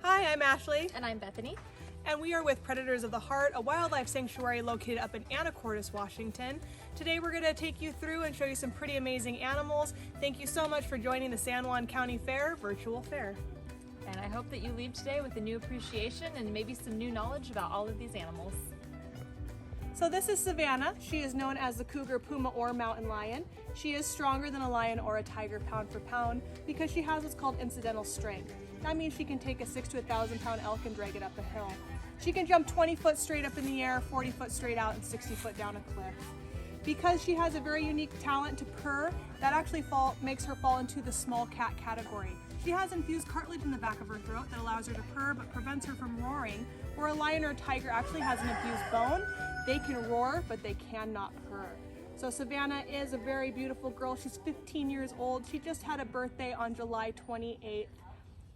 Hi, I'm Ashley. And I'm Bethany. And we are with Predators of the Heart, a wildlife sanctuary located up in Anacortes, Washington. Today we're going to take you through and show you some pretty amazing animals. Thank you so much for joining the San Juan County Fair virtual fair. And I hope that you leave today with a new appreciation and maybe some new knowledge about all of these animals. So this is Savannah. She is known as the cougar, puma, or mountain lion. She is stronger than a lion or a tiger pound for pound because she has what's called incidental strength. That means she can take a 6 to 1,000 pound elk and drag it up a hill. She can jump 20 foot straight up in the air, 40 foot straight out, and 60 foot down a cliff. Because she has a very unique talent to purr, that actually makes her fall into the small cat category. She has infused cartilage in the back of her throat that allows her to purr but prevents her from roaring, where a lion or a tiger actually has an infused bone. They can roar, but they cannot purr. So Savannah is a very beautiful girl. She's 15 years old. She just had a birthday on July 28th,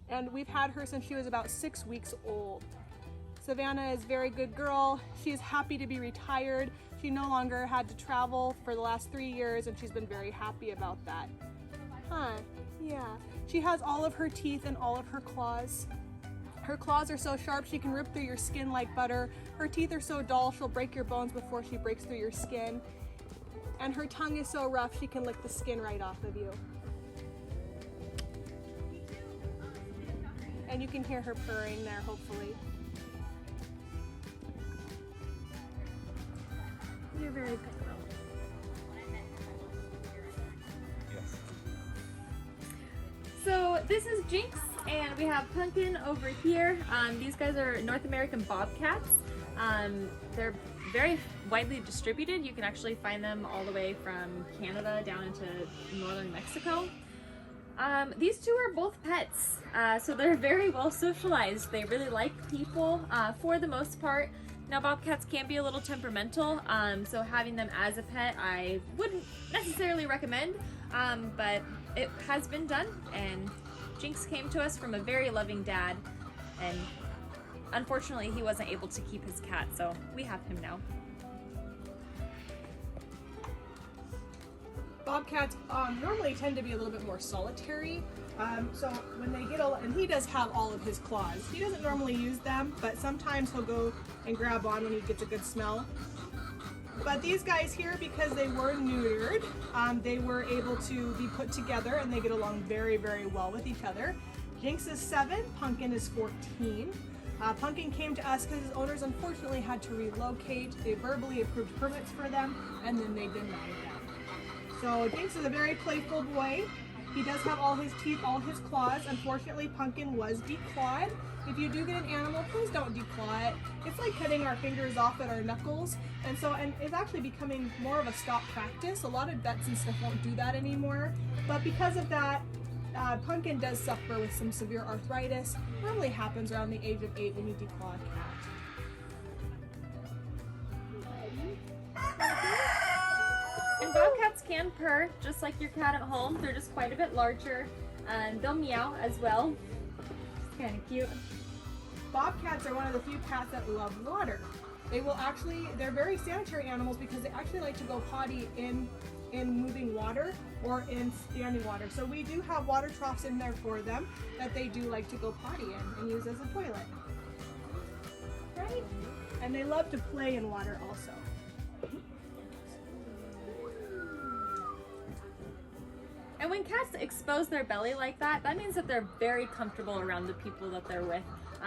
and we've had her since she was about 6 weeks old. Savannah is a very good girl. She is happy to be retired. She no longer had to travel for the last 3 years, and she's been very happy about that. Huh, yeah. She has all of her teeth and all of her claws. Her claws are so sharp she can rip through your skin like butter. Her teeth are so dull she'll break your bones before she breaks through your skin. And her tongue is so rough she can lick the skin right off of you. And you can hear her purring there, hopefully. You're very good girl. Yes. So this is Jinx, and we have Pumpkin over here. These guys are North American Bobcats. They're very widely distributed. You can actually find them all the way from Canada down into northern Mexico. These two are both pets, so they're very well socialized. They really like people for the most part. Now Bobcats can be a little temperamental, so having them as a pet I wouldn't necessarily recommend, but it has been done, and Jinx came to us from a very loving dad, and unfortunately he wasn't able to keep his cat, so we have him now. Bobcats normally tend to be a little bit more solitary, so when they get and he does have all of his claws. He doesn't normally use them, but sometimes he'll go and grab on when he gets a good smell. But these guys here, because they were neutered, they were able to be put together, and they get along very, very well with each other. Jinx is 7, Pumpkin is 14. Pumpkin came to us because his owners unfortunately had to relocate. They verbally approved permits for them, and then they denied them. So Jinx is a very playful boy. He does have all his teeth, all his claws. Unfortunately, Pumpkin was declawed. If you do get an animal, please don't declaw it. It's like cutting our fingers off at our knuckles. And it's actually becoming more of a stop practice. A lot of vets and stuff won't do that anymore. But because of that, Pumpkin does suffer with some severe arthritis. Normally happens around the age of 8 when you declaw a cat. And Bobcats can purr just like your cat at home. They're just quite a bit larger, and they'll meow as well. It's kind of cute. Bobcats are one of the few cats that love water. They're very sanitary animals because they actually like to go potty in moving water or in standing water. So we do have water troughs in there for them that they do like to go potty in and use as a toilet. Right? And they love to play in water also. And when cats expose their belly like that, that means that they're very comfortable around the people that they're with.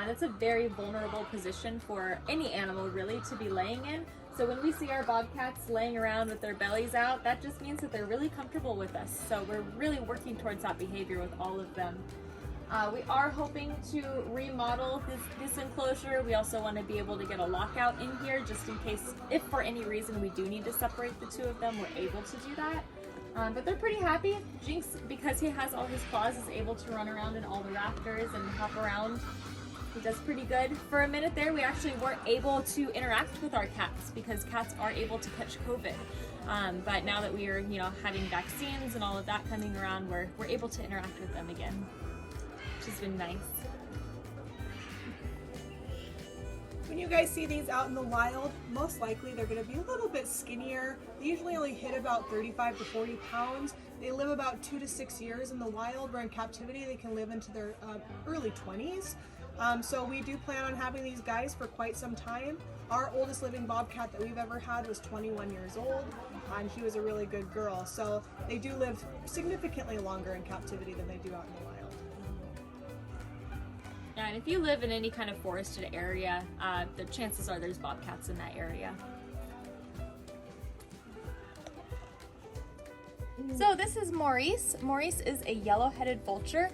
That's a very vulnerable position for any animal really to be laying in. So when we see our Bobcats laying around with their bellies out, that just means that they're really comfortable with us. So we're really working towards that behavior with all of them. We are hoping to remodel this enclosure. We also want to be able to get a lockout in here just in case, if for any reason we do need to separate the two of them, we're able to do that. But they're pretty happy. Jinx, because he has all his claws, is able to run around in all the rafters and hop around. He does pretty good. For a minute there, we actually weren't able to interact with our cats because cats are able to catch COVID. But now that we are, having vaccines and all of that coming around, we're able to interact with them again, which has been nice. When you guys see these out in the wild, most likely they're going to be a little bit skinnier. They usually only hit about 35 to 40 pounds. They live about 2 to 6 years in the wild, where in captivity they can live into their early 20s. So we do plan on having these guys for quite some time. Our oldest living bobcat that we've ever had was 21 years old, and she was a really good girl. So they do live significantly longer in captivity than they do out in the wild. Yeah, and if you live in any kind of forested area, the chances are there's bobcats in that area. So this is Maurice. Maurice is a yellow-headed vulture.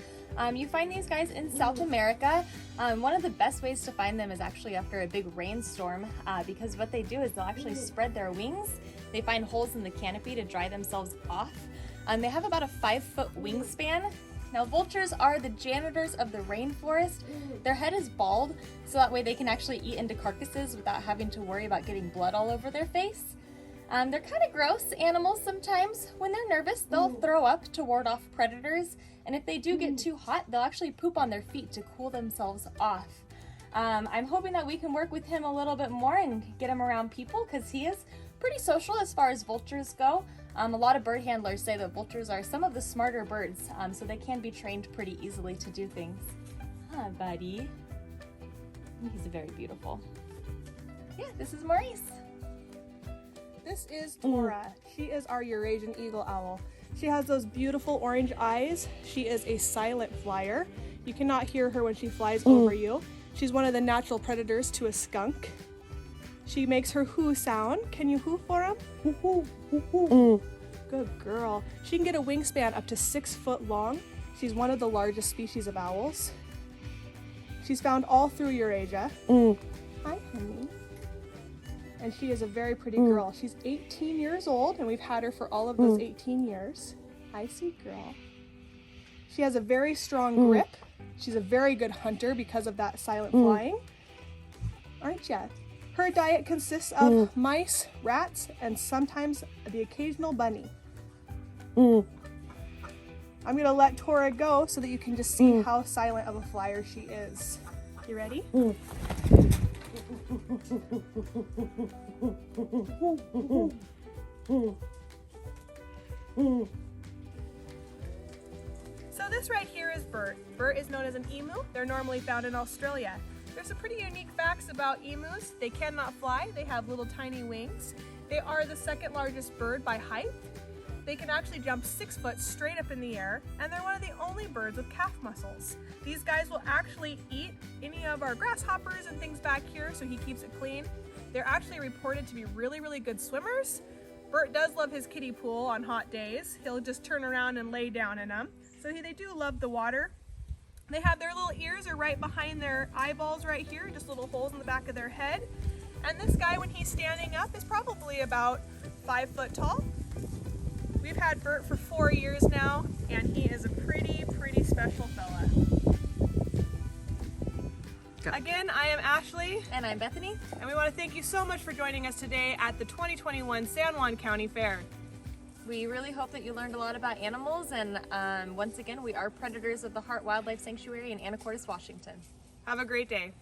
You find these guys in South America. One of the best ways to find them is actually after a big rainstorm, because what they do is they'll actually spread their wings. They find holes in the canopy to dry themselves off. They have about a 5-foot wingspan. Now vultures are the janitors of the rainforest. Their head is bald, so that way they can actually eat into carcasses without having to worry about getting blood all over their face. They're kind of gross animals sometimes. When they're nervous, they'll throw up to ward off predators. And if they do get too hot, they'll actually poop on their feet to cool themselves off. I'm hoping that we can work with him a little bit more and get him around people, because he is pretty social as far as vultures go. A lot of bird handlers say that vultures are some of the smarter birds, so they can be trained pretty easily to do things. Huh, buddy. He's very beautiful. Yeah, this is Maurice. This is Tora. She is our Eurasian eagle owl. She has those beautiful orange eyes. She is a silent flyer. You cannot hear her when she flies over you. She's one of the natural predators to a skunk. She makes her hoo sound. Can you hoo for him? Hoo hoo, hoo hoo. Good girl. She can get a wingspan up to 6 foot long. She's one of the largest species of owls. She's found all through Eurasia. Hi, honey. And she is a very pretty girl. She's 18 years old, and we've had her for all of those 18 years. Hi, sweet girl. She has a very strong grip. She's a very good hunter because of that silent flying. Aren't ya? Her diet consists of mice, rats, and sometimes the occasional bunny. I'm gonna let Tora go so that you can just see how silent of a flyer she is. You ready? So this right here is Bert. Bert is known as an emu. They're normally found in Australia. There's some pretty unique facts about emus. They cannot fly. They have little tiny wings. They are the second largest bird by height. They can actually jump 6 foot straight up in the air, and they're one of the only birds with calf muscles. These guys will actually eat any of our grasshoppers and things back here, so he keeps it clean. They're actually reported to be really, really good swimmers. Bert does love his kiddie pool on hot days. He'll just turn around and lay down in them. So they do love the water. They have their little ears are right behind their eyeballs right here, just little holes in the back of their head. And this guy, when he's standing up, is probably about 5 foot tall. We've had Bert for 4 years now, and he is a pretty special fella. Again, I am Ashley. And I'm Bethany. And we want to thank you so much for joining us today at the 2021 San Juan County Fair. We really hope that you learned a lot about animals, and once again, we are predators of the Hart Wildlife Sanctuary in Anacortes, Washington. Have a great day.